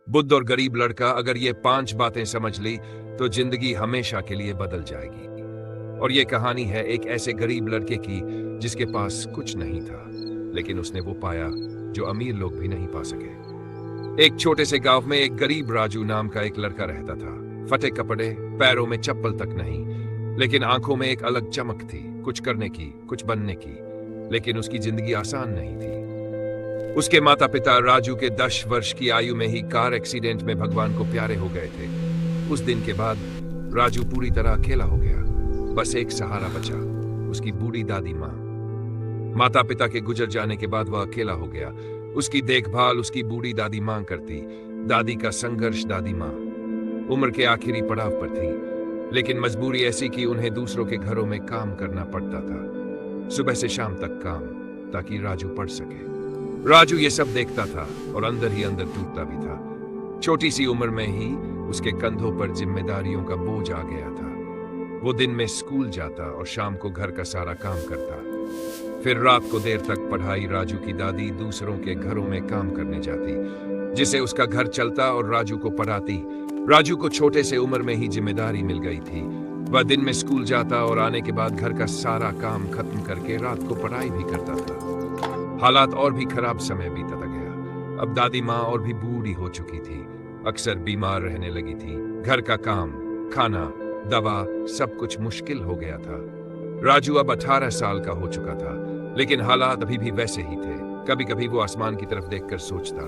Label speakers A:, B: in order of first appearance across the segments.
A: बुद्ध और गरीब लड़का अगर ये 5 बातें समझ ली तो जिंदगी हमेशा के लिए बदल जाएगी। और ये कहानी है एक ऐसे गरीब लड़के की जिसके पास कुछ नहीं था, लेकिन उसने वो पाया जो अमीर लोग भी नहीं पा सके। एक छोटे से गांव में एक गरीब राजू नाम का एक लड़का रहता था। फटे कपड़े, पैरों में चप्पल तक नहीं, लेकिन आंखों में एक अलग चमक थी, कुछ करने की, कुछ बनने की। लेकिन उसकी जिंदगी आसान नहीं थी। उसके माता पिता राजू के 10 वर्ष की आयु में ही कार एक्सीडेंट में भगवान को प्यारे हो गए थे। उस दिन के बाद राजू पूरी तरह अकेला हो गया। बस एक सहारा बचा, उसकी बूढ़ी दादी माँ। माता पिता के गुजर जाने के बाद वह अकेला हो गया। उसकी देखभाल उसकी बूढ़ी दादी माँ करती। दादी का संघर्ष दादी माँ उम्र के आखिरी पड़ाव पर थी, लेकिन मजबूरी ऐसी कि उन्हें दूसरों के घरों में काम करना पड़ता था, सुबह से शाम तक काम, ताकि राजू पढ़ सके। राजू ये सब देखता था और अंदर ही अंदर टूटता भी था। छोटी सी उम्र में ही उसके कंधों पर जिम्मेदारियों का बोझ आ गया था। वो दिन में स्कूल जाता और शाम को घर का सारा काम करता। फिर रात को देर तक पढ़ाई। राजू की दादी दूसरों के घरों में काम करने जाती, जिससे उसका घर चलता और राजू को पढ़ाती। राजू को छोटे से उम्र में ही जिम्मेदारी मिल गई थी। वह दिन में स्कूल जाता और आने के बाद घर का सारा काम खत्म करके रात को पढ़ाई भी करता था। हालात और भी खराब, समय बीतता गया। अब दादी माँ और भी बूढ़ी हो चुकी थी, अक्सर बीमार रहने लगी थी। घर का काम, खाना, दवा, सब कुछ मुश्किल हो गया था। राजू अब 18 साल का हो चुका था, लेकिन हालात अभी भी वैसे ही थे। कभी कभी वो आसमान की तरफ देखकर सोचता,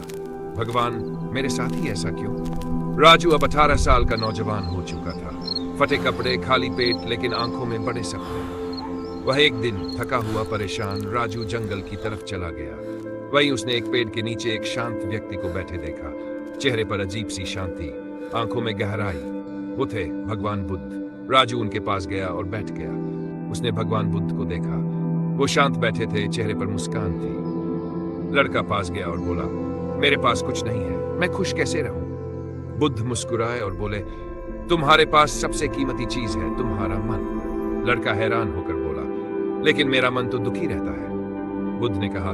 A: भगवान मेरे साथ ही ऐसा क्यों? राजू अब 18 साल का नौजवान हो चुका था। फटे कपड़े, खाली पेट, लेकिन आंखों में बड़े सपने। वह एक दिन थका हुआ परेशान राजू जंगल की तरफ चला गया। वहीं उसने एक पेड़ के नीचे एक शांत व्यक्ति को बैठे देखा। चेहरे पर अजीब सी शांति, आंखों में गहराई। वो थे भगवान बुद्ध। राजू उनके पास गया और बैठ गया। उसने भगवान बुद्ध को देखा। वो शांत बैठे थे, चेहरे पर मुस्कान थी। लड़का पास गया और बोला, मेरे पास कुछ नहीं है, मैं खुश कैसे रहूं? बुद्ध मुस्कुराए और बोले, तुम्हारे पास सबसे कीमती चीज है, तुम्हारा मन। लड़का हैरान होकर बोला, लेकिन मेरा मन तो दुखी रहता है। बुद्ध ने कहा,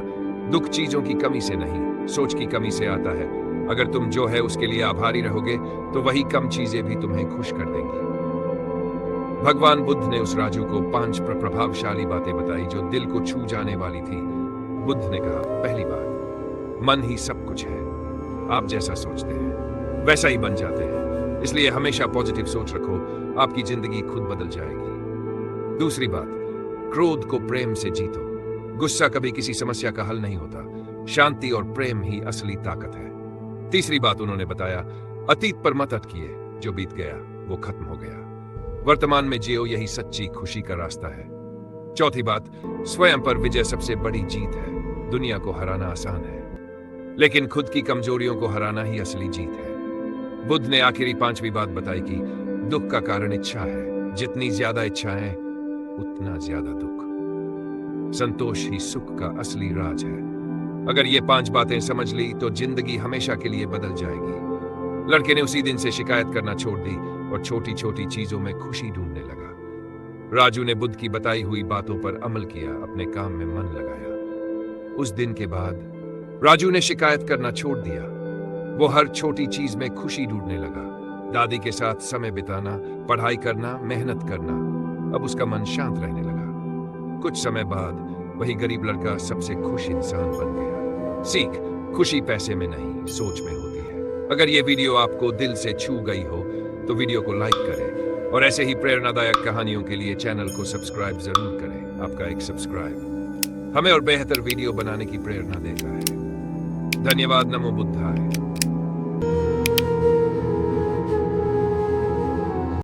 A: दुख चीजों की कमी से नहीं, सोच की कमी से आता है। अगर तुम जो है उसके लिए आभारी रहोगे तो वही कम चीजें भी तुम्हें खुश कर देंगी। भगवान बुद्ध ने उस राजू को 5 प्रभावशाली बातें बताई जो दिल को छू जाने वाली थी। बुद्ध ने कहा, पहली बात, मन ही सब कुछ है। आप जैसा सोचते हैं वैसा ही बन जाते हैं, इसलिए हमेशा पॉजिटिव सोच रखो, आपकी जिंदगी खुद बदल जाएगी। दूसरी बात, क्रोध को प्रेम से जीतो। गुस्सा कभी किसी समस्या का हल नहीं होता, शांति और प्रेम ही असली ताकत है। तीसरी बात उन्होंने बताया, अतीत पर मत अटकिए, जो बीत गया वो खत्म हो गया। वर्तमान में जियो, यही सच्ची खुशी का रास्ता है। चौथी बात, स्वयं पर विजय सबसे बड़ी जीत है। दुनिया को हराना आसान है, लेकिन खुद की कमजोरियों को हराना ही असली जीत है। बुद्ध ने आखिरी 5वीं बात बताई कि दुख का कारण इच्छा है। जितनी ज्यादा इच्छाएं, उतना ज्यादा दुख। संतोष ही सुख का असली राज है। अगर ये 5 बातें समझ ली तो जिंदगी हमेशा के लिए बदल जाएगी। लड़के ने उसी दिन से शिकायत करना छोड़ दी और छोटी छोटी चीजों में खुशी ढूंढने लगा। राजू ने बुद्ध की बताई हुई बातों पर अमल किया, अपने काम में मन लगाया। उस दिन के बाद राजू ने शिकायत करना छोड़ दिया। वो हर छोटी चीज में खुशी ढूंढने लगा। दादी के साथ समय बिताना, पढ़ाई करना, मेहनत करना। अब उसका मन शांत रहने लगा। कुछ समय बाद वही गरीब लड़का सबसे खुश इंसान बन गया। सीख, खुशी पैसे में नहीं, सोच में होती है। अगर ये वीडियो आपको दिल से छू गई हो तो वीडियो को लाइक करें और ऐसे ही प्रेरणादायक कहानियों के लिए चैनल को सब्सक्राइब जरूर करें। आपका एक सब्सक्राइब हमें और बेहतर वीडियो बनाने की प्रेरणा देता है। धन्यवाद। नमो बुद्धाय।